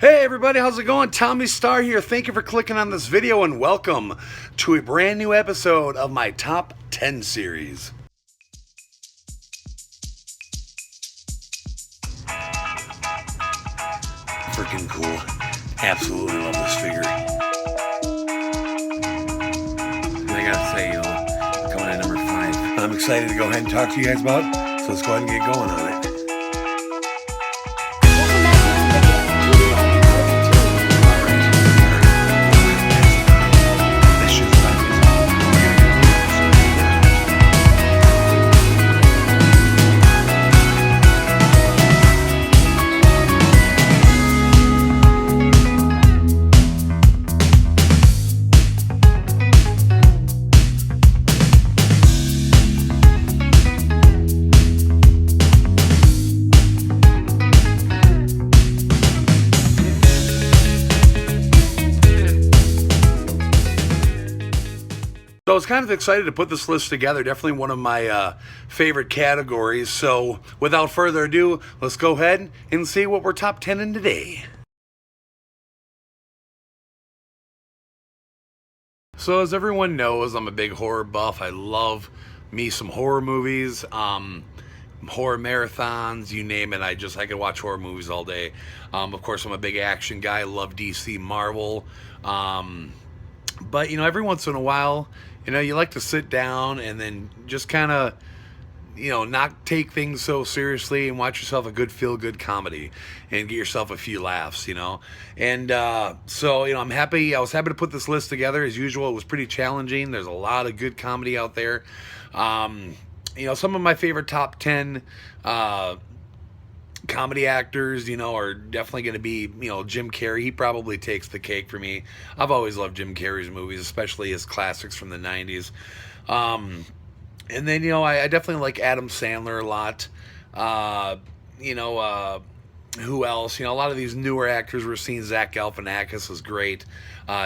Hey everybody, how's it going? Tommy Star here. Thank you for clicking on this video and welcome to a brand new episode of my Top 10 series. Freaking cool. Absolutely love this figure. And I gotta say, coming at number 5, I'm excited to go ahead and talk to you guys about, so let's go ahead and get going on it. So I was kind of excited to put this list together. Definitely one of my favorite categories. So without further ado, let's go ahead and see what we're top 10 in today. So as everyone knows, I'm a big horror buff. I love me some horror movies, horror marathons, you name it. I could watch horror movies all day. Of course, I'm a big action guy. I love DC, Marvel. But every once in a while, you like to sit down and then just kind of, not take things so seriously and watch yourself a good feel-good comedy and get yourself a few laughs, And so, I'm happy. I was happy to put this list together. As usual, it was pretty challenging. There's a lot of good comedy out there. Some of my favorite top 10 comedy actors, are definitely going to be, Jim Carrey. He probably takes the cake for me. I've always loved Jim Carrey's movies, especially his classics from the 90s. And then, I definitely like Adam Sandler a lot. Who else? A lot of these newer actors we're seeing. Zach Galifianakis is great.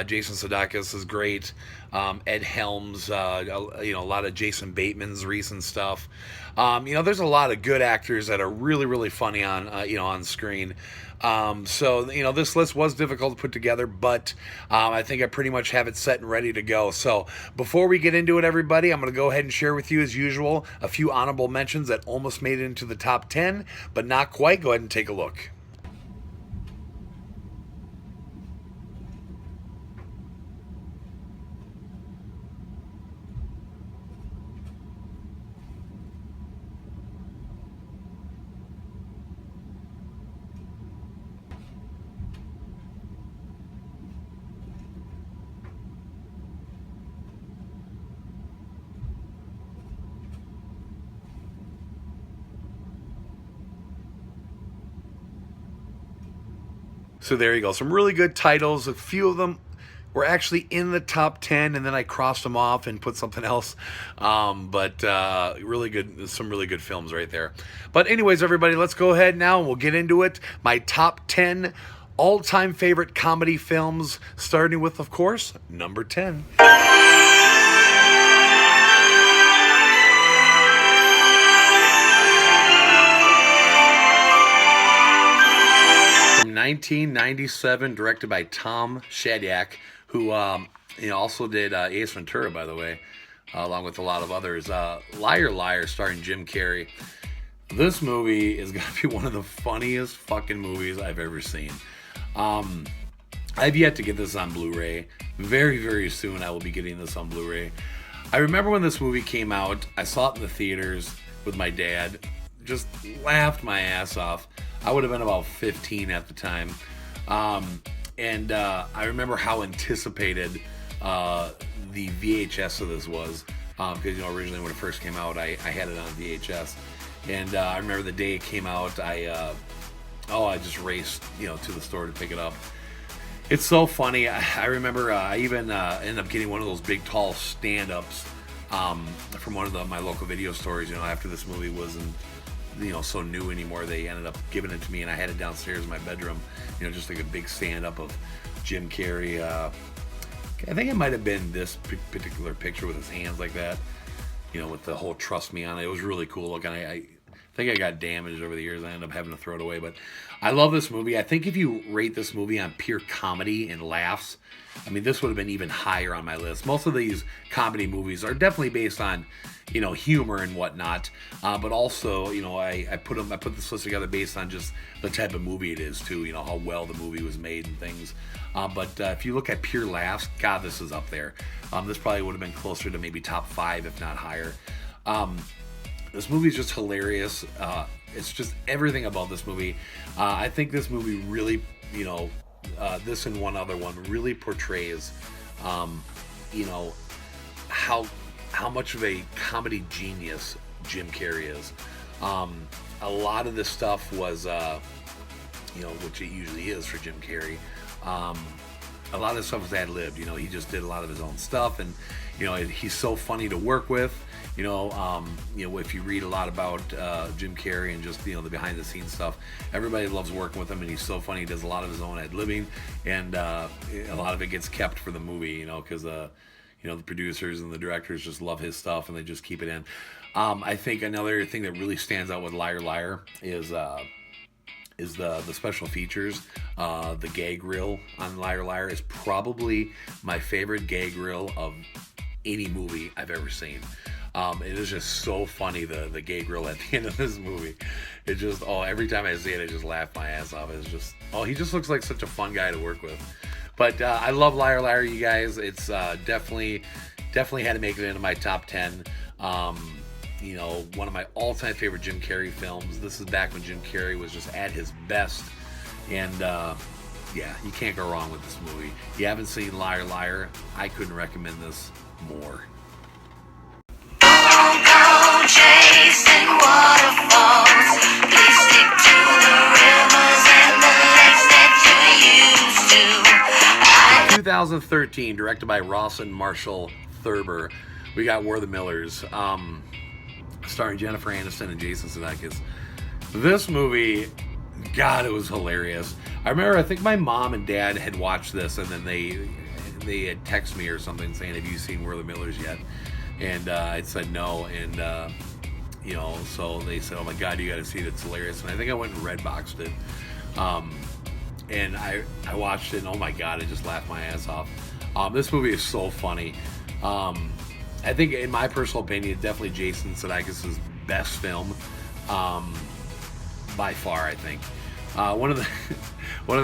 Jason Sudeikis is great. Ed Helms, a lot of Jason Bateman's recent stuff. There's a lot of good actors that are really, really funny on screen. So this list was difficult to put together, but I think I pretty much have it set and ready to go. So before we get into it, everybody, I'm going to go ahead and share with you, as usual, a few honorable mentions that almost made it into the top 10, but not quite. Go ahead and take a look. So there you go. Some really good titles. A few of them were actually in the top 10, and then I crossed them off and put something else. But really good, some really good films right there. But anyways, everybody, let's go ahead now and we'll get into it. My top 10 all-time favorite comedy films, starting with, of course, number 10. 1997, directed by Tom Shadyac, who also did Ace Ventura, by the way, along with a lot of others. Liar Liar, starring Jim Carrey. This movie is going to be one of the funniest fucking movies I've ever seen. I've yet to get this on Blu-ray. Very, very soon I will be getting this on Blu-ray. I remember when this movie came out, I saw it in the theaters with my dad. Just laughed my ass off. I would have been about 15 at the time. And I remember how anticipated the VHS of this was. Because, originally when it first came out, I had it on VHS. And I remember the day it came out, I just raced, to the store to pick it up. It's so funny. I remember I even ended up getting one of those big, tall stand-ups from one of my local video stores, after this movie wasn't so new anymore. They ended up giving it to me, and I had it downstairs in my bedroom, just like a big stand-up of Jim Carrey. I think it might have been this particular picture with his hands like that, with the whole "Trust Me" on it. It was really cool looking. I I think I got damaged over the years. I ended up having to throw it away. But I love this movie. I think if you rate this movie on pure comedy and laughs, I mean, this would have been even higher on my list. Most of these comedy movies are definitely based on, humor and whatnot. But also, I put this list together based on just the type of movie it is too. How well the movie was made and things. But if you look at pure laughs, God, this is up there. This probably would have been closer to maybe top 5, if not higher. This movie is just hilarious. It's just everything about this movie. I think this movie really, this and one other one really portrays, how much of a comedy genius Jim Carrey is. A lot of this stuff was, which it usually is for Jim Carrey. A lot of this stuff was ad-libbed. He just did a lot of his own stuff, and he's so funny to work with. If you read a lot about Jim Carrey and just the behind-the-scenes stuff, everybody loves working with him, and he's so funny. He does a lot of his own ad-libbing, and a lot of it gets kept for the movie, because the producers and the directors just love his stuff, and they just keep it in. I think another thing that really stands out with Liar Liar is the special features. The gag reel on Liar Liar is probably my favorite gag reel of any movie I've ever seen. It is just so funny, the gag reel at the end of this movie. It just, every time I see it, I just laugh my ass off. It's just, he just looks like such a fun guy to work with. But I love Liar Liar, you guys. It's definitely had to make it into my top 10. One of my all-time favorite Jim Carrey films. This is back when Jim Carrey was just at his best. And, you can't go wrong with this movie. If you haven't seen Liar Liar, I couldn't recommend this more. Chasing waterfalls, please stick to the rivers and the lakes that you're used to. 2013, directed by Ross and Marshall Thurber, we got We're the Millers, starring Jennifer Aniston and Jason Sudeikis. This movie, God, it was hilarious. I think my mom and dad had watched this, and then they had texted me or something saying, "Have you seen We're the Millers yet?" And I said no, and so they said, "Oh my God, you got to see it! It's hilarious." And I think I went and Redboxed it, and I watched it, and oh my God, I just laughed my ass off. This movie is so funny. I think, in my personal opinion, definitely Jason Sudeikis' best film, by far. I think one of the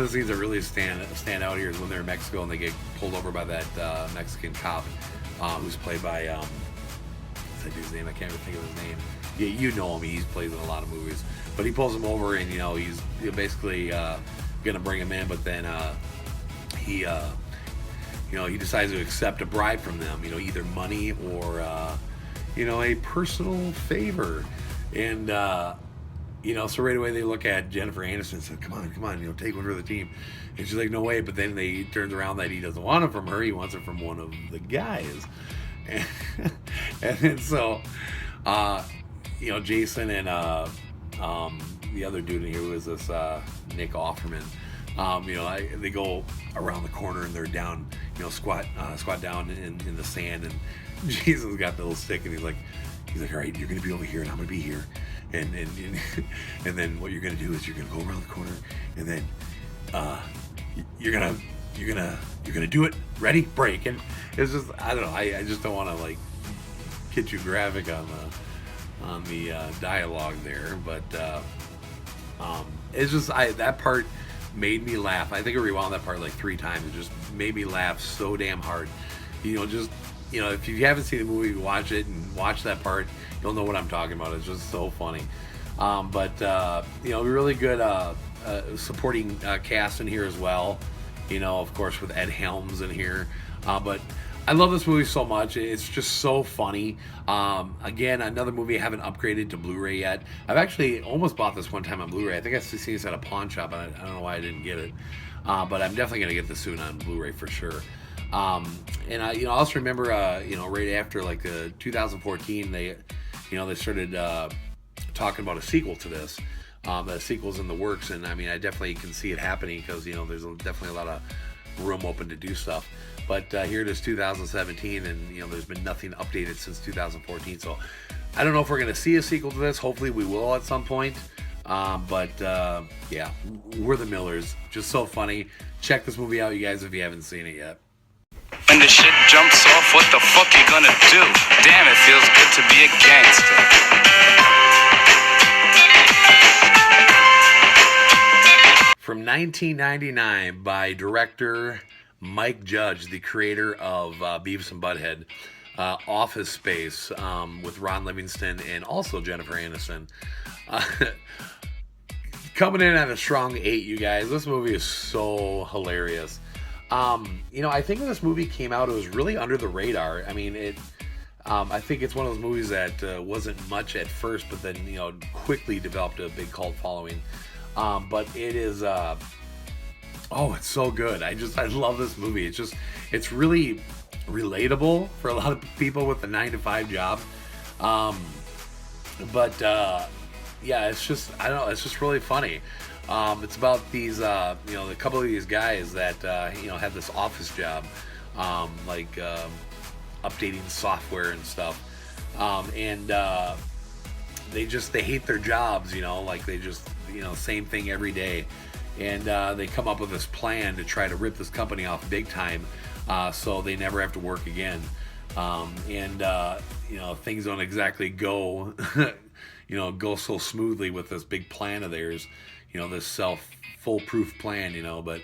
scenes that really stand out here is when they're in Mexico and they get pulled over by that Mexican cop. Who's played by, what's that dude's name? I can't even think of his name. Yeah, you know him. He plays in a lot of movies. But he pulls him over, and he's basically gonna bring him in. But then he decides to accept a bribe from them. Either money or a personal favor. And so right away they look at Jennifer Aniston and say, "Come on, take one for the team." And she's like, "No way." But then they turns around that he doesn't want it from her. He wants it from one of the guys. And then so, Jason and the other dude in here, who is this Nick Offerman, they go around the corner and they're down, squat down in the sand. And Jason's got the little stick, and he's like, "All right, you're going to be over here and I'm going to be here. And then what you're going to do is you're going to go around the corner, and then you're gonna do it. Ready? Break." And it's just, I don't know. I just don't want to get too graphic on the dialogue there, but it's just that part made me laugh. I think I rewound that part 3 times. It just made me laugh so damn hard. If you haven't seen the movie, watch it and watch that part. You'll know what I'm talking about. It's just so funny. Really good supporting cast in here as well. Of course, with Ed Helms in here. But I love this movie so much. It's just so funny. Again, another movie I haven't upgraded to Blu-ray yet. I've actually almost bought this one time on Blu-ray. I think I've seen this at a pawn shop, and I don't know why I didn't get it. But I'm definitely going to get this soon on Blu-ray for sure. And I also remember, right after 2014, they started talking about a sequel to this. The sequel's in the works, and I definitely can see it happening because there's definitely a lot of room open to do stuff. But here it is, 2017, and there's been nothing updated since 2014. So I don't know if we're going to see a sequel to this. Hopefully we will at some point. Yeah, we're the Millers. Just so funny. Check this movie out, you guys, if you haven't seen it yet. When the shit jumps off, what the fuck you gonna do? Damn, it feels good to be a gangster. From 1999 by director Mike Judge, the creator of Beavis and Butthead, Office Space, with Ron Livingston and also Jennifer Aniston. Coming in at a strong 8, you guys. This movie is so hilarious. I think when this movie came out, it was really under the radar. I mean, I think it's one of those movies that wasn't much at first, but then, quickly developed a big cult following. But it is, it's so good. I love this movie. It's really relatable for a lot of people with a 9-to-5 job. It's just, I don't know, it's just really funny. It's about these, a couple of these guys that, have this office job, updating software and stuff. They hate their jobs, they just, same thing every day. And they come up with this plan to try to rip this company off big time, so they never have to work again. Things don't exactly go, go so smoothly with this big plan of theirs, this foolproof plan, but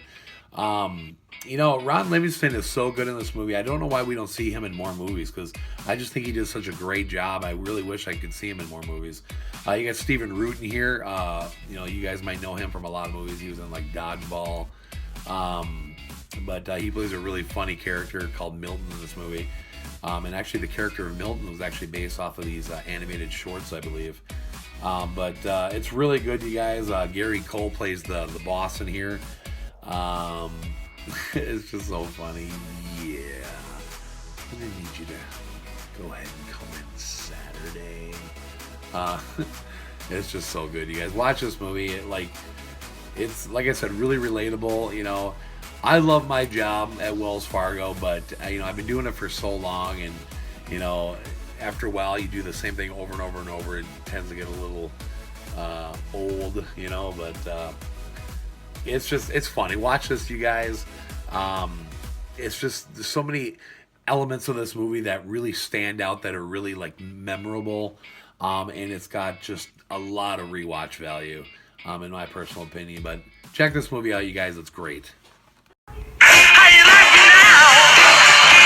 Ron Livingston is so good in this movie. I don't know why we don't see him in more movies, because I just think he did such a great job. I really wish I could see him in more movies. You got Stephen Root in here. You guys might know him from a lot of movies. He was in Dodgeball. But he plays a really funny character called Milton in this movie. And actually the character of Milton was actually based off of these animated shorts, I believe. It's really good, you guys. Gary Cole plays the boss in here. It's just so funny. Yeah. I'm going to need you to go ahead and come in Saturday. It's just so good, you guys. Watch this movie. It's, like I said, really relatable. I love my job at Wells Fargo, but, I've been doing it for so long, and, after a while, you do the same thing over and over and over. It tends to get a little old, but it's funny. Watch this, you guys. It's just, there's so many elements of this movie that really stand out, that are really memorable, and it's got just a lot of rewatch value, in my personal opinion. But check this movie out, you guys. It's great. How you like me now?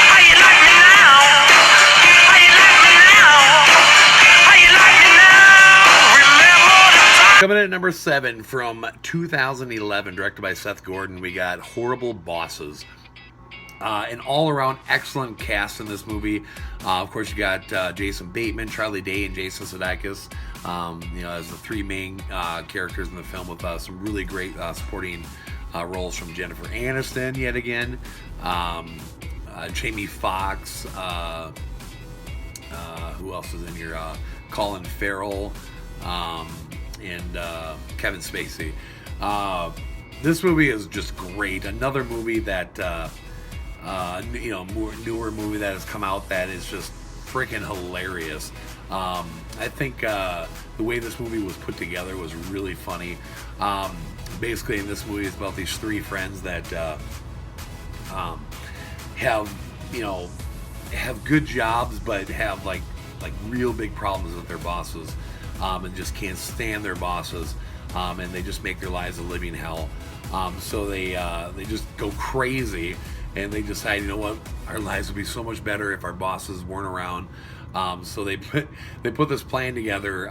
How you like me now? How you like me now? How you like me now? Remember the time. Coming in at number 7 from 2011, directed by Seth Gordon, we got Horrible Bosses. An all-around excellent cast in this movie. Of course, you got Jason Bateman, Charlie Day, and Jason Sudeikis, as the 3 main characters in the film, with some really great supporting roles from Jennifer Aniston yet again, Jamie Foxx, who else is in here? Colin Farrell, and Kevin Spacey. This movie is just great. Another movie that newer movie that has come out that is just freaking hilarious. I think the way this movie was put together was really funny. Basically, in this movie, it's about these 3 friends that have good jobs, but have real big problems with their bosses, and just can't stand their bosses, and they just make their lives a living hell. So they just go crazy, and they decide, our lives would be so much better if our bosses weren't around. So they put this plan together,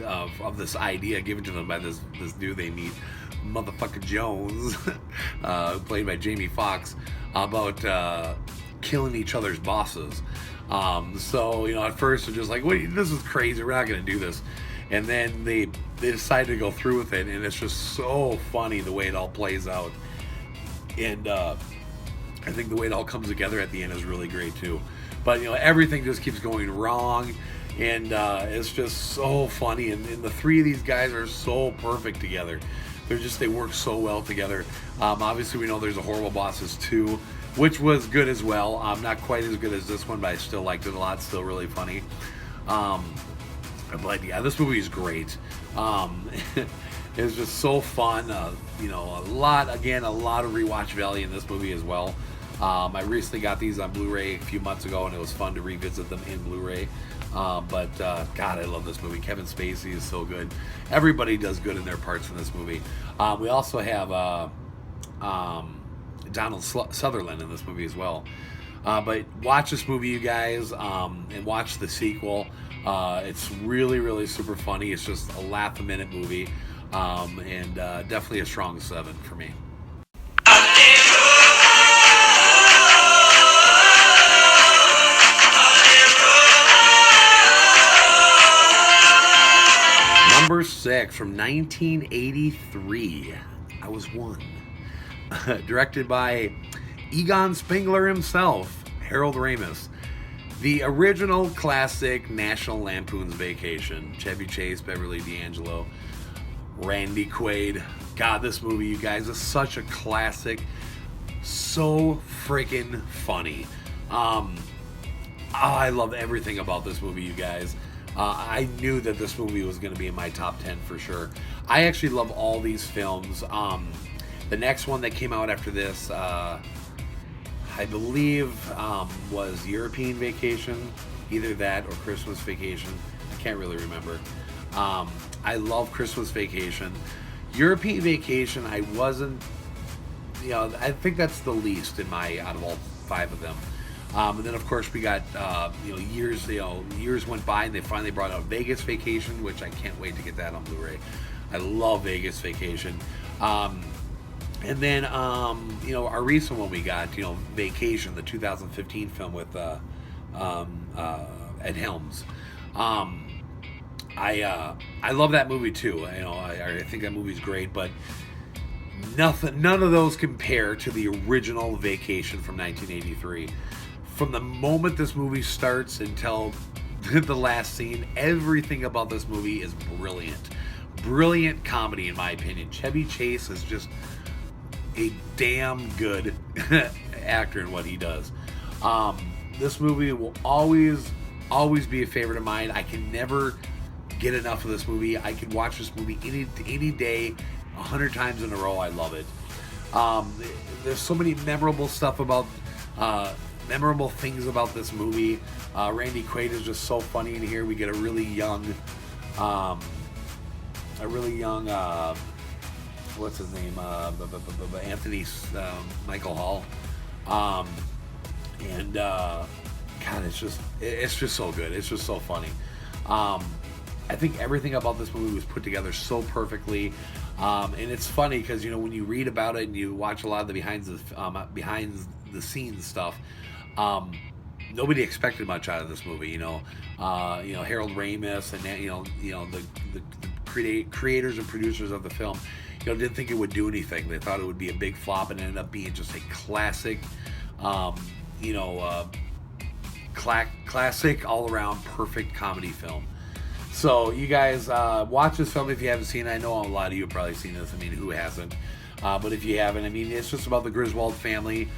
of this idea given to them by this dude they meet, motherfucker Jones, played by Jamie Foxx, about killing each other's bosses. At first they're just like, wait, this is crazy, we're not going to do this. And then they decide to go through with it, and it's just so funny the way it all plays out. And I think the way it all comes together at the end is really great too. But everything just keeps going wrong, and it's just so funny. And the 3 of these guys are so perfect together. They work so well together. Obviously, we know there's a Horrible Bosses 2. which was good as well. Not quite as good as this one, but I still liked it a lot. Still really funny. But yeah, this movie is great. It was just so fun. You know, a lot of rewatch value in this movie as well. I recently got these on Blu-ray a few months ago, and it was fun to revisit them in Blu-ray. But God, I love this movie. Kevin Spacey is so good. Everybody does good in their parts in this movie. We also have Donald Sutherland in this movie as well. But watch this movie, you guys, and watch the sequel. It's really, really super funny. It's just a laugh-a-minute movie, and definitely a strong 7 for me. Number 6 from 1983. I was 1. Directed by Egon Spengler himself, Harold Ramis. The original classic National Lampoon's Vacation. Chevy Chase, Beverly D'Angelo, Randy Quaid. God, this movie, you guys, is such a classic. So freaking funny. I love everything about this movie, you guys. I knew that this movie was going to be in my top 10 for sure. I actually love all these films. The next one that came out after this, I believe, was European Vacation. Either that or Christmas Vacation. I can't really remember. I love Christmas Vacation. European Vacation, I wasn't, I think that's the least in my, out of all 5 of them. And then, of course, we got, years went by and they finally brought out Vegas Vacation, which I can't wait to get that on Blu-ray. I love Vegas Vacation. And then, our recent one we got, Vacation, the 2015 film with Ed Helms. I love that movie too. I think that movie's great, but none of those compare to the original Vacation from 1983. From the moment this movie starts until the last scene, everything about this movie is brilliant. Brilliant comedy, in my opinion. Chevy Chase is just a damn good actor in what he does. This movie will always be a favorite of mine. I can never get enough of this movie. I can watch this movie any day, 100 times in a row. I love it. There's so many memorable things about this movie. Randy Quaid is just so funny in here. We get a really young, what's his name? Anthony Michael Hall. And God, it's just so good. It's just so funny. I think everything about this movie was put together so perfectly. And it's funny because when you read about it and you watch a lot of the behind the scenes stuff, nobody expected much out of this movie. Harold Ramis and the creators and producers of the film, didn't think it would do anything. They thought it would be a big flop, and it ended up being just a classic, classic all around perfect comedy film. So you guys watch this film if you haven't seen it. I know a lot of you have probably seen this. I mean, who hasn't? But if you haven't, it's just about the Griswold family.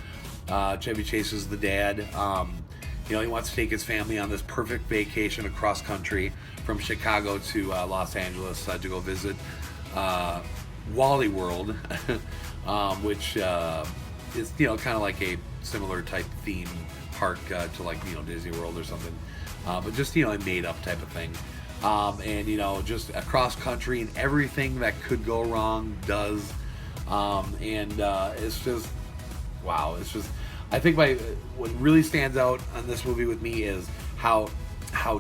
Chevy Chase is the dad. He wants to take his family on this perfect vacation across country from Chicago to Los Angeles to go visit Wally World, which is kind of like a similar type theme park to like Disney World or something, but just a made up type of thing. And just across country, and everything that could go wrong does. It's just wow. It's just, I think what really stands out on this movie with me is how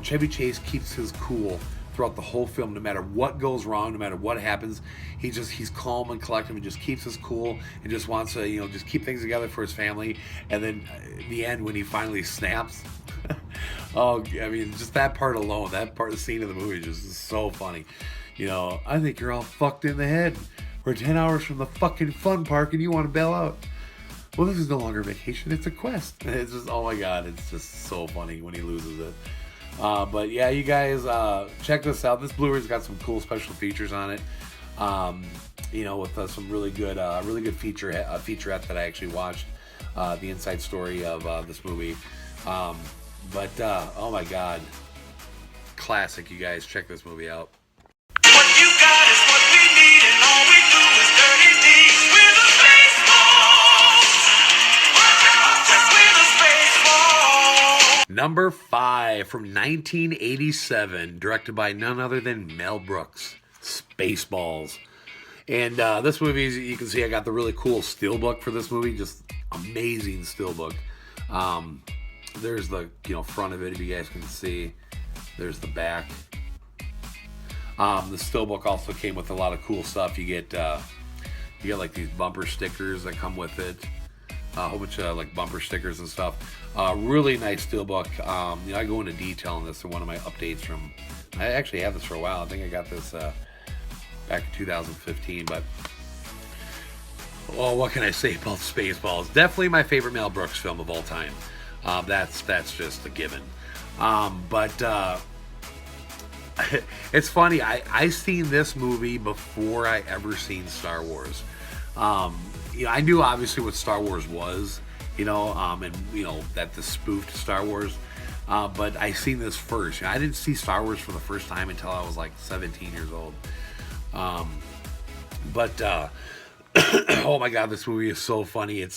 Chevy Chase keeps his cool throughout the whole film. No matter what goes wrong, no matter what happens, he's calm and collected and just keeps his cool and just wants to just keep things together for his family. And then in the end, when he finally snaps, just that part alone, the scene of the movie just is so funny. I think you're all fucked in the head. We're 10 hours from the fucking fun park and you want to bail out. Well, this is no longer a vacation, it's a quest. It's just, oh my God, it's just so funny when he loses it. But yeah, you guys, check this out. This Blu-ray's got some cool special features on it. With some really good featurette that I actually watched. the inside story of this movie. But oh my God, classic! You guys check this movie out. What you got is what we need, and all we do is dirty deeds with a baseball. Just with a baseball. Number 5 from 1987, directed by none other than Mel Brooks, Spaceballs. And this movie, you can see I got the really cool steelbook for this movie, just amazing steelbook. There's the front of it, if you guys can see. There's the back. The steelbook also came with a lot of cool stuff. You get like these bumper stickers that come with it. A whole bunch of like bumper stickers and stuff. Really nice steelbook. I go into detail on this in one of my updates from. I actually have this for a while. I think I got this back in 2015. But what can I say about Spaceballs? Definitely my favorite Mel Brooks film of all time. That's just a given. But it's funny. I seen this movie before I ever seen Star Wars. I knew obviously what Star Wars was, and that the spoofed Star Wars. But I seen this first. I didn't see Star Wars for the first time until I was like 17 years old. But oh my God, this movie is so funny. It's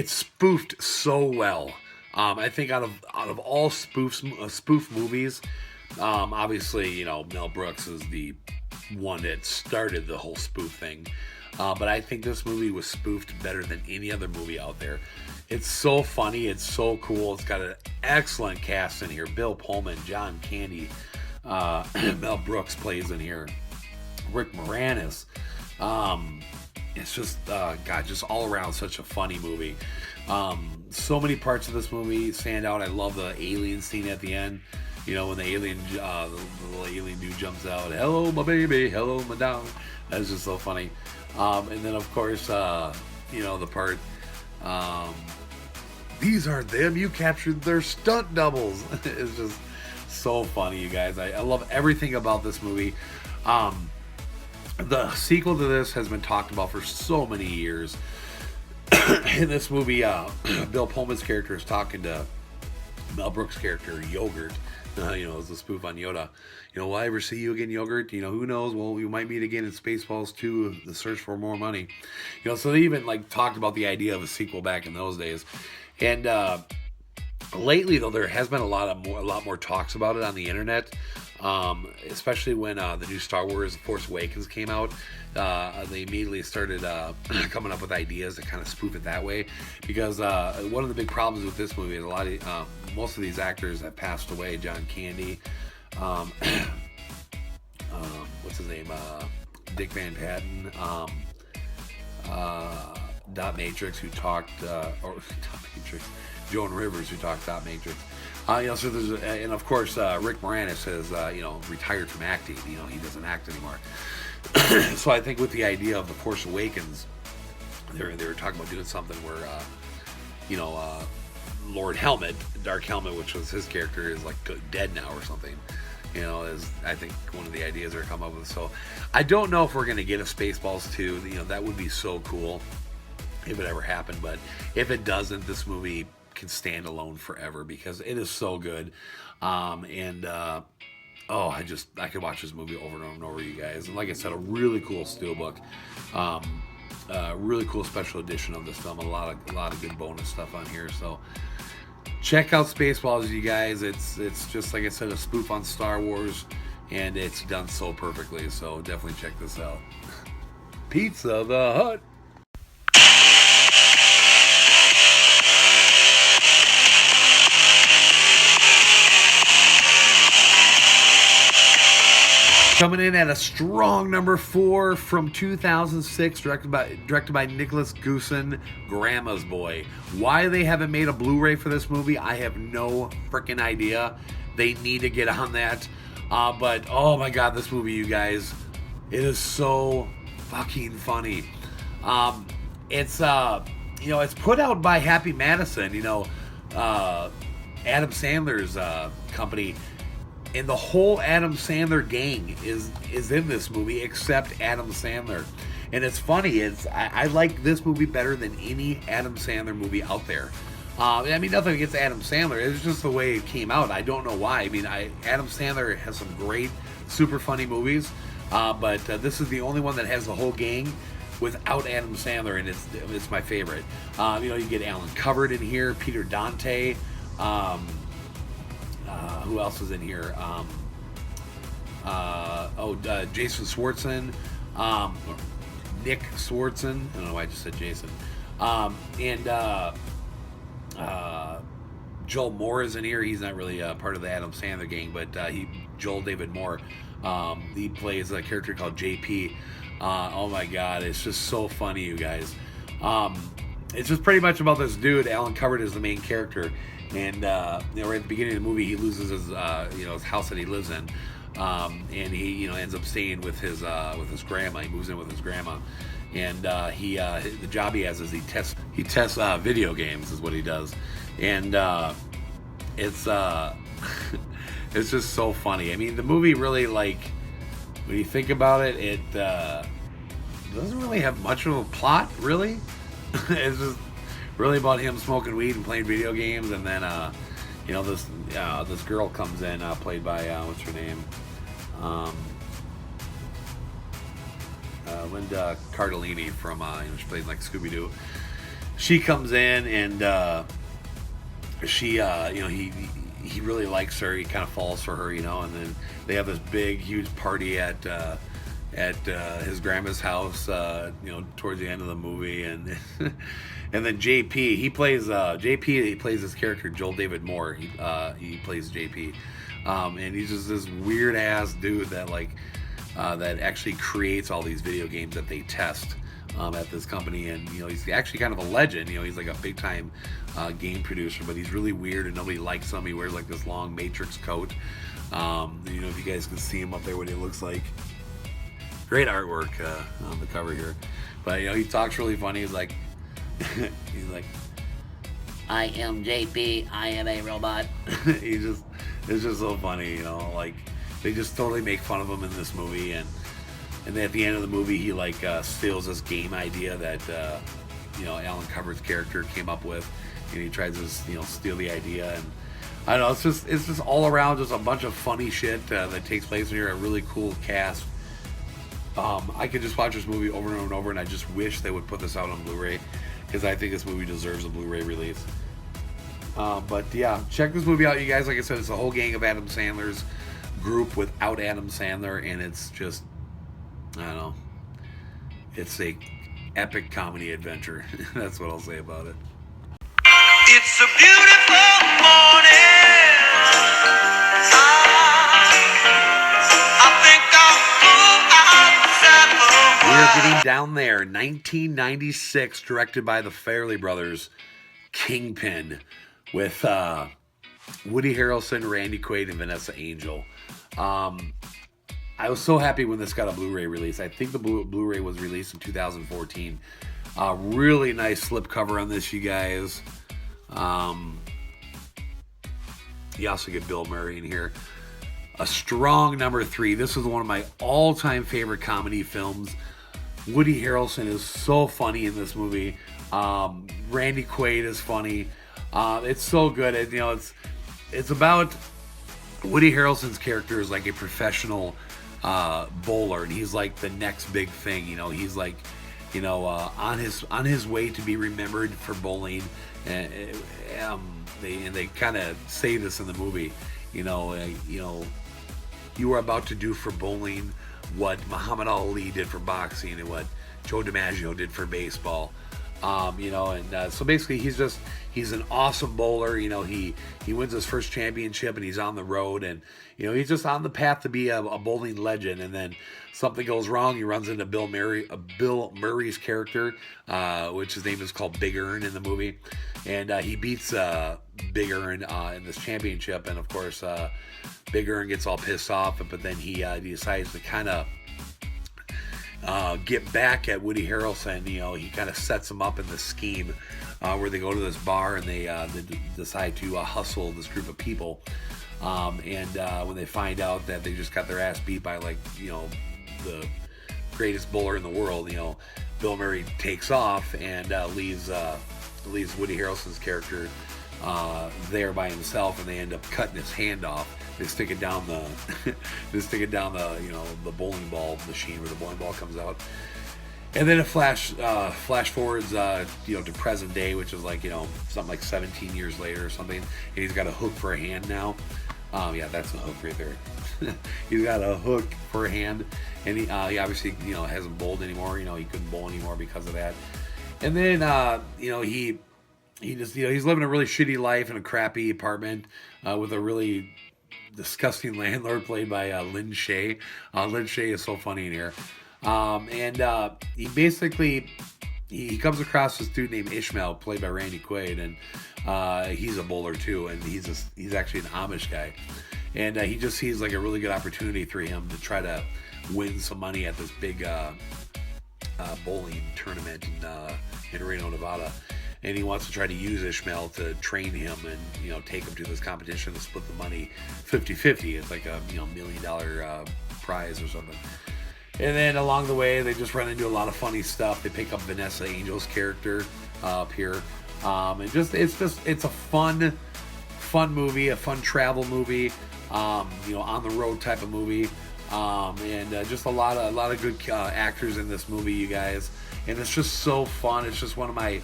spoofed so well. I think out of all spoof movies, obviously Mel Brooks is the one that started the whole spoof thing. But I think this movie was spoofed better than any other movie out there. It's so funny. It's so cool. It's got an excellent cast in here. Bill Pullman, John Candy, Mel Brooks plays in here. Rick Moranis. It's just, just all around such a funny movie. So many parts of this movie stand out. I love the alien scene at the end. When the alien, the little alien dude jumps out. Hello, my baby. Hello, my dog. That's just so funny. And then, of course, the part, these aren't them. You captured their stunt doubles. It's just so funny, you guys. I love everything about this movie. The sequel to this has been talked about for so many years. In this movie, Bill Pullman's character is talking to Mel Brooks' character, Yogurt. It's a spoof on Yoda. Will I ever see you again, Yogurt? Who knows? Well, we might meet again in Spaceballs 2, The Search for More Money. So they even talked about the idea of a sequel back in those days. And lately, though, there has been a lot more talks about it on the internet. Especially when the new Star Wars Force Awakens came out. They immediately started coming up with ideas to kind of spoof it that way, because one of the big problems with this movie is most of these actors have passed away. John Candy, what's his name, Dick Van Patten, Dot Matrix, who talked, Joan Rivers, who talked Dot Matrix. So there's, and of course, Rick Moranis has, retired from acting. He doesn't act anymore. So I think with the idea of The Force Awakens, they were talking about doing something where, Lord Helmet, Dark Helmet, which was his character, is dead now or something. Is I think one of the ideas they're come up with. So I don't know if we're gonna get a Spaceballs 2. That would be so cool if it ever happened. But if it doesn't, this movie can stand alone forever because it is so good. I could watch this movie over and over, you guys. And like I said, a really cool steelbook, really cool special edition of this film. A lot of good bonus stuff on here. So check out Spaceballs, you guys. It's just, like I said, a spoof on Star Wars, and it's done so perfectly. So definitely check this out. Pizza the Hut. Coming in at a strong number 4 from 2006, directed by Nicholas Goosen, Grandma's Boy. Why they haven't made a Blu-ray for this movie, I have no freaking idea. They need to get on that. But oh my God, this movie, you guys, it is so fucking funny. It's it's put out by Happy Madison, Adam Sandler's company. And the whole Adam Sandler gang is in this movie except Adam Sandler. And it's funny. I like this movie better than any Adam Sandler movie out there. I mean, nothing against Adam Sandler. It's just the way it came out. I don't know why. I mean, Adam Sandler has some great, super funny movies, but this is the only one that has the whole gang without Adam Sandler, and it's my favorite. You get Alan Covert in here, Peter Dante. Who else is in here? Jason Schwartzman, Nick Swartzen. I don't know why I just said Jason. And Joel Moore is in here. He's not really part of the Adam Sandler gang, but Joel David Moore. He plays a character called JP. Oh my God, it's just so funny, you guys. It's just pretty much about this dude. Alan Covert is the main character, and right at the beginning of the movie, he loses his his house that he lives in, and he ends up staying with his grandma. He moves in with his grandma, and the job he has is he tests video games is what he does, and it's it's just so funny. I mean, the movie really, like, when you think about it, it doesn't really have much of a plot, really. It's just really about him smoking weed and playing video games, and then this girl comes in, played by what's her name, Linda Cardellini from she played like Scooby-Doo. She comes in, and she he really likes her. He kind of falls for her, and then they have this big, huge party at his grandma's house, towards the end of the movie, and and then JP, he plays this character Joel David Moore. He plays JP, and he's just this weird ass dude that that actually creates all these video games that they test at this company, and he's actually kind of a legend. He's like a big time game producer, but he's really weird and nobody likes him. He wears like this long Matrix coat. If you guys can see him up there, what he looks like. Great artwork on the cover here, but he talks really funny. He's like, I am JP. I am a robot. it's just so funny. They just totally make fun of him in this movie, and then at the end of the movie, he steals this game idea that Alan Covert's character came up with, and he tries to steal the idea, and I don't know. It's just all around just a bunch of funny shit that takes place when you're a really cool cast. I could just watch this movie over and over and over, and I just wish they would put this out on Blu-ray, because I think this movie deserves a Blu-ray release. But yeah, check this movie out, you guys. Like I said, it's a whole gang of Adam Sandler's group without Adam Sandler, and it's just, I don't know, it's a epic comedy adventure. That's what I'll say about it. It's a beautiful morning. We're getting down there. 1996, directed by the Farrelly brothers, Kingpin, with Woody Harrelson, Randy Quaid, and Vanessa Angel. I was so happy when this got a Blu-ray release. I think the Blu-ray was released in 2014. Really nice slipcover on this, you guys. You also get Bill Murray in here. A strong number 3. This is one of my all-time favorite comedy films. Woody Harrelson is so funny in this movie. Randy Quaid is funny. It's so good. It's about Woody Harrelson's character is like a professional bowler, and he's like the next big thing. He's like, on his way to be remembered for bowling. And they kind of say this in the movie. You were about to do for bowling what Muhammad Ali did for boxing and what Joe DiMaggio did for baseball. So basically he's an awesome bowler. He wins his first championship, and he's on the road, and he's just on the path to be a bowling legend. And then something goes wrong. He runs into Bill Murray's character, which his name is called Big Earn in the movie, and he beats Big Earn in this championship. And of course, Big Earn gets all pissed off, but then he decides to kind of get back at Woody Harrelson. He kind of sets him up in this scheme where they go to this bar, and they decide to hustle this group of people. And when they find out that they just got their ass beat by the greatest bowler in the world. Bill Murray takes off and leaves Woody Harrelson's character there by himself, and they end up cutting his hand off. They stick it down the the bowling ball machine where the bowling ball comes out. And then it flash forwards, to present day, which is like, something like 17 years later or something. And he's got a hook for a hand now. Yeah, that's a hook right there. He's got a hook for a hand, and he obviously, hasn't bowled anymore. He couldn't bowl anymore because of that. And then, he just, he's living a really shitty life in a crappy apartment with a really disgusting landlord played by Lynn Shay. Lynn Shay is so funny in here. He basically he comes across this dude named Ishmael, played by Randy Quaid, and he's a bowler too, and he's actually an Amish guy, and he just sees like a really good opportunity for him to try to win some money at this big bowling tournament in Reno, Nevada. And he wants to try to use Ishmael to train him and, take him to this competition to split the money 50-50. It's like a, $1 million prize or something. And then along the way, they just run into a lot of funny stuff. They pick up Vanessa Angel's character up here. And it's a fun movie, a fun travel movie, on the road type of movie. And just a lot of good actors in this movie, you guys. And it's just so fun. It's just one of my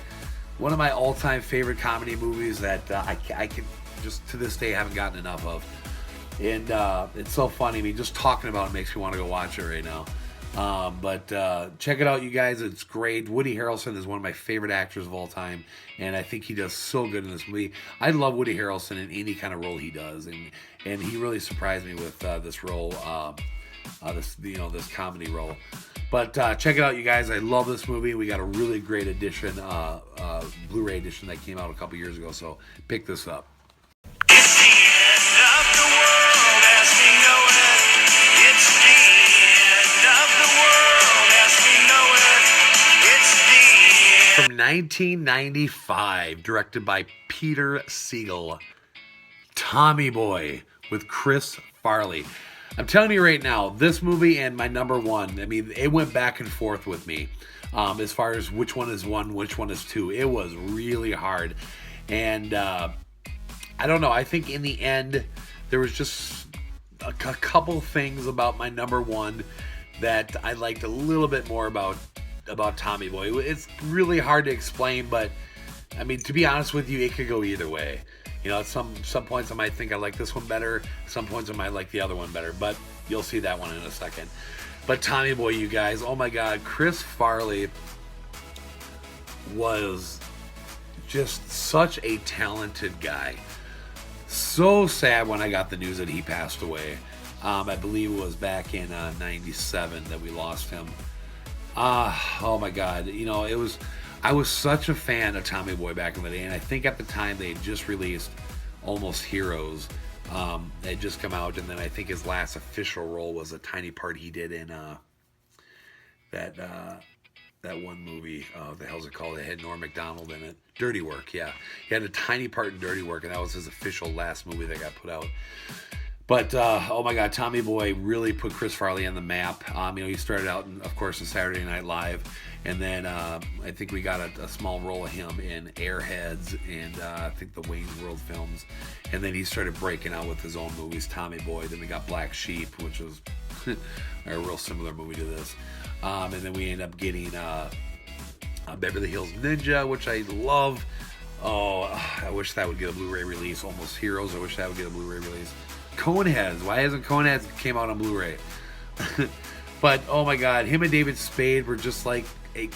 all-time favorite comedy movies that I can just to this day haven't gotten enough of. And it's so funny. I mean, just talking about it makes me want to go watch it right now. But check it out, you guys. It's great. Woody Harrelson is one of my favorite actors of all time, and I think he does so good in this movie. I love Woody Harrelson in any kind of role he does, and he really surprised me with this role, this comedy role. But check it out, you guys. I love this movie. We got a really great edition, Blu-ray edition that came out a couple years ago, so pick this up. It's the end of the world as we know it. It's the end of the world as we know it. It's the end. From 1995, directed by Peter Siegel, Tommy Boy with Chris Farley. I'm telling you right now, this movie and my number one, I mean, it went back and forth with me as far as which one is one, which one is two. It was really hard. And I don't know. I think in the end, there was just a couple things about my number one that I liked a little bit more about Tommy Boy. It's really hard to explain, but I mean, to be honest with you, it could go either way. At some points I might think I like this one better. Some points I might like the other one better. But you'll see that one in a second. But Tommy Boy, you guys, oh my God, Chris Farley was just such a talented guy. So sad when I got the news that he passed away. I believe it was back in 97 that we lost him. Oh my God, I was such a fan of Tommy Boy back in the day, and I think at the time they had just released Almost Heroes. They had just come out, and then I think his last official role was a tiny part he did in that one movie. The hell's it called? It had Norm Macdonald in it. Dirty Work, yeah. He had a tiny part in Dirty Work, and that was his official last movie that got put out. But, oh my God, Tommy Boy really put Chris Farley on the map. He started out, of course, in Saturday Night Live. And then I think we got a small role of him in Airheads and I think the Wayne's World films. And then he started breaking out with his own movies, Tommy Boy. Then we got Black Sheep, which was a real similar movie to this. And then we ended up getting Beverly Hills Ninja, which I love. Oh, I wish that would get a Blu-ray release. Almost Heroes, I wish that would get a Blu-ray release. Coneheads. Why hasn't Coneheads came out on Blu-ray? But, oh my God, him and David Spade were just like a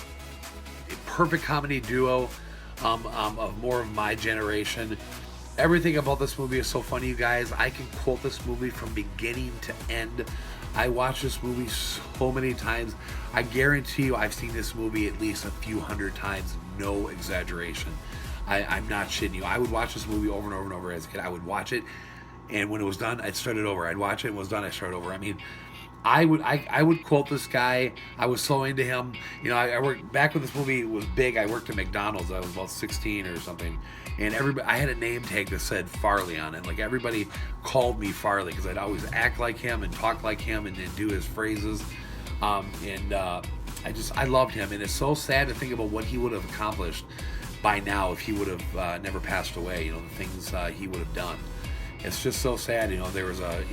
perfect comedy duo of more of my generation. Everything about this movie is so funny, you guys. I can quote this movie from beginning to end. I watched this movie so many times. I guarantee you I've seen this movie at least a few hundred times. No exaggeration. I'm not shitting you. I would watch this movie over and over and over as a kid. I would watch it, and when it was done, I'd start it over. I'd watch it, and when it was done, I'd start over. I mean, I would quote this guy. I was so into him. I worked back when this movie was big. I worked at McDonald's. I was about 16 or something, and I had a name tag that said Farley on it. Like everybody called me Farley because I'd always act like him and talk like him and do his phrases. I loved him, and it's so sad to think about what he would have accomplished by now if he would have never passed away. You know, the things he would have done. It's just so sad. You know, there was a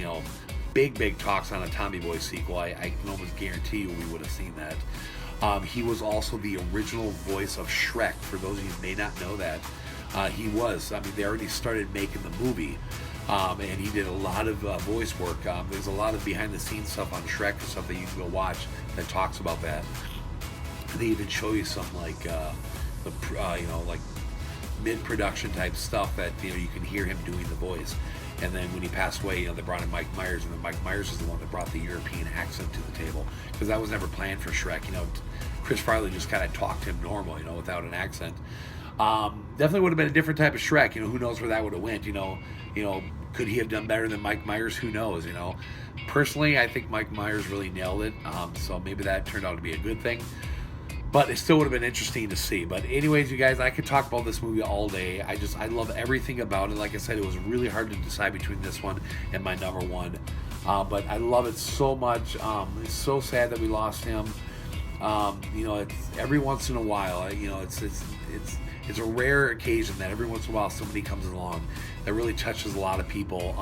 big talks on a Tommy Boy sequel. I can almost guarantee you we would have seen that. He was also the original voice of Shrek. For those of you who may not know that, he was. I mean, they already started making the movie. And he did a lot of voice work. There's a lot of behind-the-scenes stuff on Shrek and stuff that you can go watch that talks about that. They even show you some like like mid-production type stuff that you can hear him doing the voice. And then when he passed away, they brought in Mike Myers, and then Mike Myers is the one that brought the European accent to the table, because that was never planned for Shrek. Chris Farley just kind of talked him normal, without an accent. Definitely would have been a different type of Shrek. Who knows where that would have went? Could he have done better than Mike Myers? Who knows? Personally, I think Mike Myers really nailed it. So maybe that turned out to be a good thing. But it still would have been interesting to see. But anyways, you guys, I could talk about this movie all day. I love everything about it. Like I said, it was really hard to decide between this one and my number one. But I love it so much. It's so sad that we lost him. It's every once in a while. It's a rare occasion that every once in a while somebody comes along that really touches a lot of people.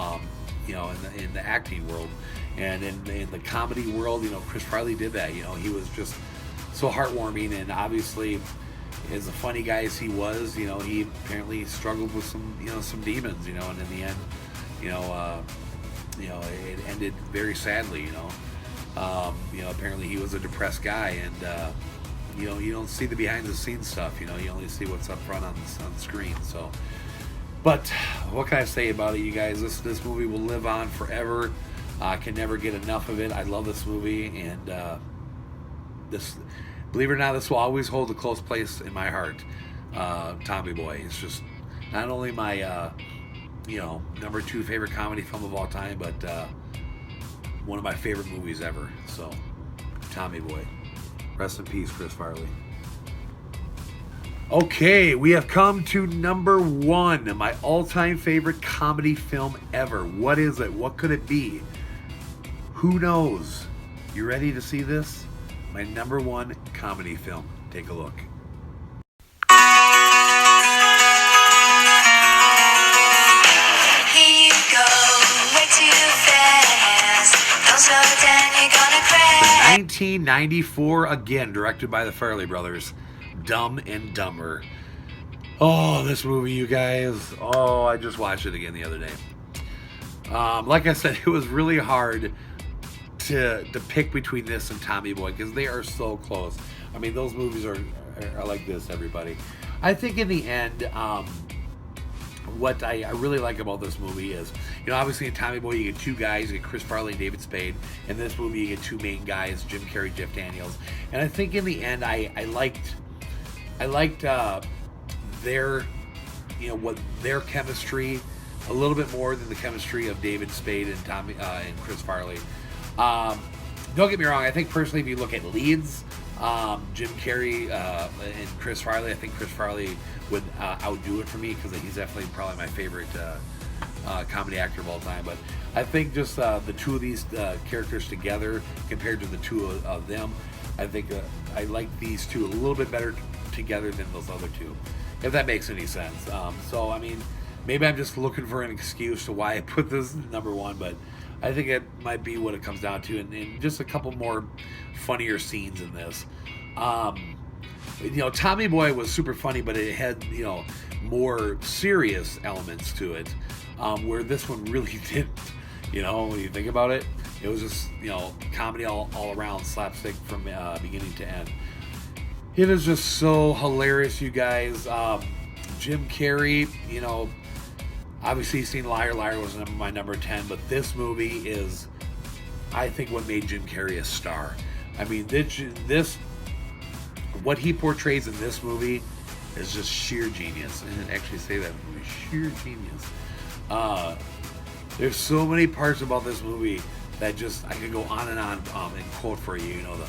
In the acting world and in the comedy world. Chris Farley did that. He was just so heartwarming, and obviously, as a funny guy as he was, he apparently struggled with some demons, and in the end, it ended very sadly, apparently he was a depressed guy, and you don't see the behind the scenes stuff, you only see what's up front on the screen. So, but what can I say about it, you guys? This movie will live on forever. I can never get enough of it. I love this movie, and believe it or not, this will always hold a close place in my heart. Tommy Boy. It's just not only my number 2 favorite comedy film of all time, but one of my favorite movies ever. So, Tommy Boy. Rest in peace, Chris Farley. Okay, we have come to number 1, my all-time favorite comedy film ever. What is it? What could it be? Who knows? You ready to see this? My number 1 comedy film. Take a look. Here you go, way too fast. Don't slow down, you're gonna crash. 1994, again, directed by the Farley brothers. Dumb and Dumber. Oh, this movie, you guys. Oh, I just watched it again the other day. Like I said, it was really hard to pick between this and Tommy Boy, because they are so close. I mean, those movies are like this, everybody. I think in the end, what I really like about this movie is, obviously in Tommy Boy you get 2 guys, you get Chris Farley and David Spade. In this movie you get 2 main guys, Jim Carrey, Jeff Daniels. And I think in the end I liked their their chemistry a little bit more than the chemistry of David Spade and Chris Farley. Don't get me wrong, I think personally if you look at leads, Jim Carrey and Chris Farley, I think Chris Farley would outdo it for me, because he's definitely probably my favorite comedy actor of all time. But I think just the 2 of these characters together compared to the 2 of them, I think I like these 2 a little bit better together than those other 2, if that makes any sense. So I mean, maybe I'm just looking for an excuse to why I put this number 1, but I think it might be what it comes down to, and just a couple more funnier scenes in this. Tommy Boy was super funny, but it had more serious elements to it, where this one really didn't. When you think about it, it was just comedy all around, slapstick from beginning to end. It is just so hilarious, you guys. Jim Carrey, obviously you've seen Liar Liar was my number 10, but this movie is, I think, what made Jim Carrey a star. I mean, this what he portrays in this movie is just sheer genius. I didn't actually say that movie, sheer genius. There's so many parts about this movie that just, I could go on and quote for you. The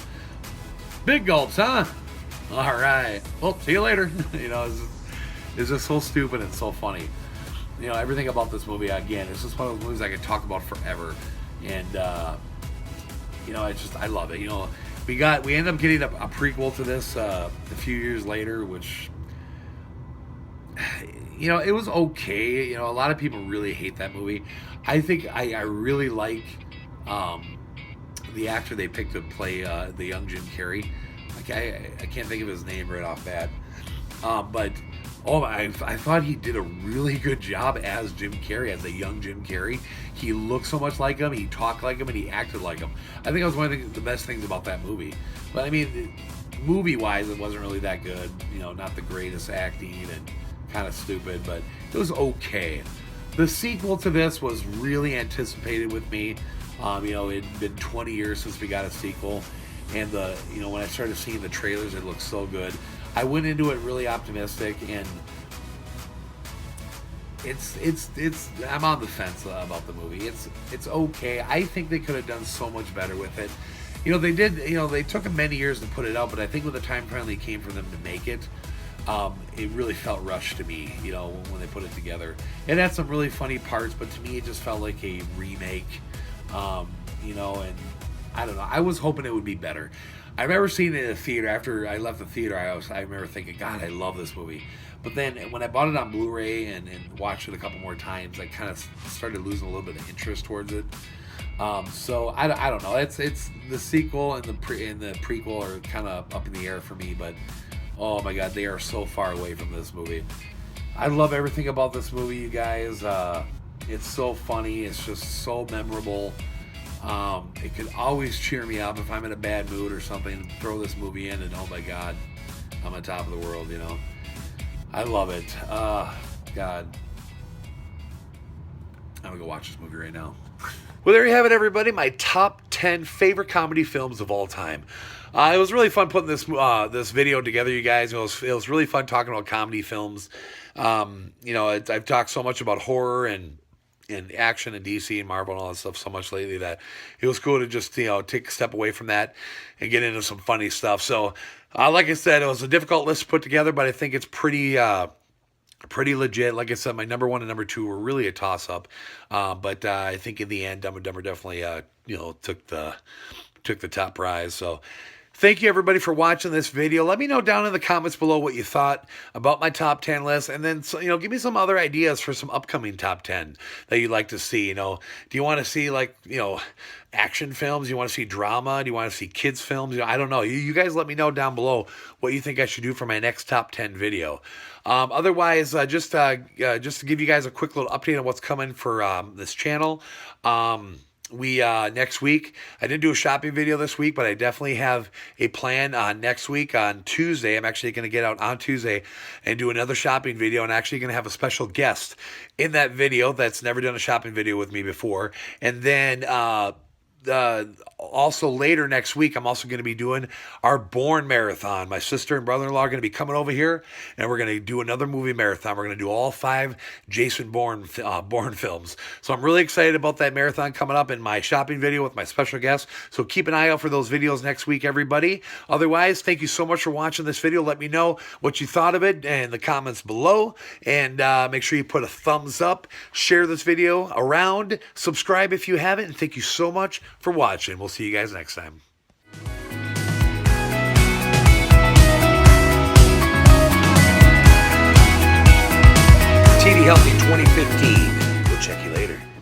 big gulps, huh? All right. Well, see you later. It's just so stupid and so funny. Everything about this movie, again, it's just one of those movies I could talk about forever. And I love it. We ended up getting a prequel to this a few years later, which it was okay. A lot of people really hate that movie. I think I really like the actor they picked to play the young Jim Carrey. I can't think of his name right off bat. But I thought he did a really good job as Jim Carrey, as a young Jim Carrey. He looked so much like him, he talked like him, and he acted like him. I think that was one of the best things about that movie. But I mean, movie-wise, it wasn't really that good. Not the greatest acting and kind of stupid, but it was okay. The sequel to this was really anticipated with me. It'd been 20 years since we got a sequel, and when I started seeing the trailers, it looked so good. I went into it really optimistic, and it's I'm on the fence about the movie. It's okay. I think they could have done so much better with it. They did. They took them many years to put it out, but I think when the time finally came for them to make it, it really felt rushed to me. When they put it together, it had some really funny parts, but to me, it just felt like a remake. And I don't know. I was hoping it would be better. I remember seeing it in the theater. After I left the theater, I remember thinking, God, I love this movie. But then when I bought it on Blu-ray and watched it a couple more times, I kind of started losing a little bit of interest towards it. So I don't know. It's the sequel and the prequel are kind of up in the air for me. But oh my God, they are so far away from this movie. I love everything about this movie, you guys. It's so funny. It's just so memorable. It could always cheer me up if I'm in a bad mood or something. Throw this movie in and oh my God, I'm on top of the world, I love it. God. I'm gonna go watch this movie right now. Well, there you have it, everybody. My top 10 favorite comedy films of all time. It was really fun putting this video together, you guys. It was really fun talking about comedy films. I've talked so much about horror and action and DC and Marvel and all that stuff so much lately that it was cool to just take a step away from that and get into some funny stuff. So like I said, it was a difficult list to put together, but I think it's pretty legit. Like I said, my number 1 and number 2 were really a toss up, but I think in the end Dumb and Dumber definitely took the top prize. So thank you, everybody, for watching this video. Let me know down in the comments below what you thought about my top 10 list. And then, give me some other ideas for some upcoming top 10 that you'd like to see. Do you want to see, action films? Do you want to see drama? Do you want to see kids films? I don't know. You guys let me know down below what you think I should do for my next top 10 video. Otherwise, just to give you guys a quick little update on what's coming for this channel. We next week, I didn't do a shopping video this week, but I definitely have a plan next week on Tuesday. I'm actually going to get out on Tuesday and do another shopping video, and actually going to have a special guest in that video that's never done a shopping video with me before. And then also later next week, I'm also going to be doing our Bourne marathon. My sister and brother-in-law are going to be coming over here, and we're going to do another movie marathon. We're going to do all 5 Jason Bourne films. So I'm really excited about that marathon coming up in my shopping video with my special guest. So keep an eye out for those videos next week, everybody. Otherwise, thank you so much for watching this video. Let me know what you thought of it in the comments below, and make sure you put a thumbs up, share this video around, subscribe if you haven't, and thank you so much for watching. We'll see you guys next time. TV Healthy 2015.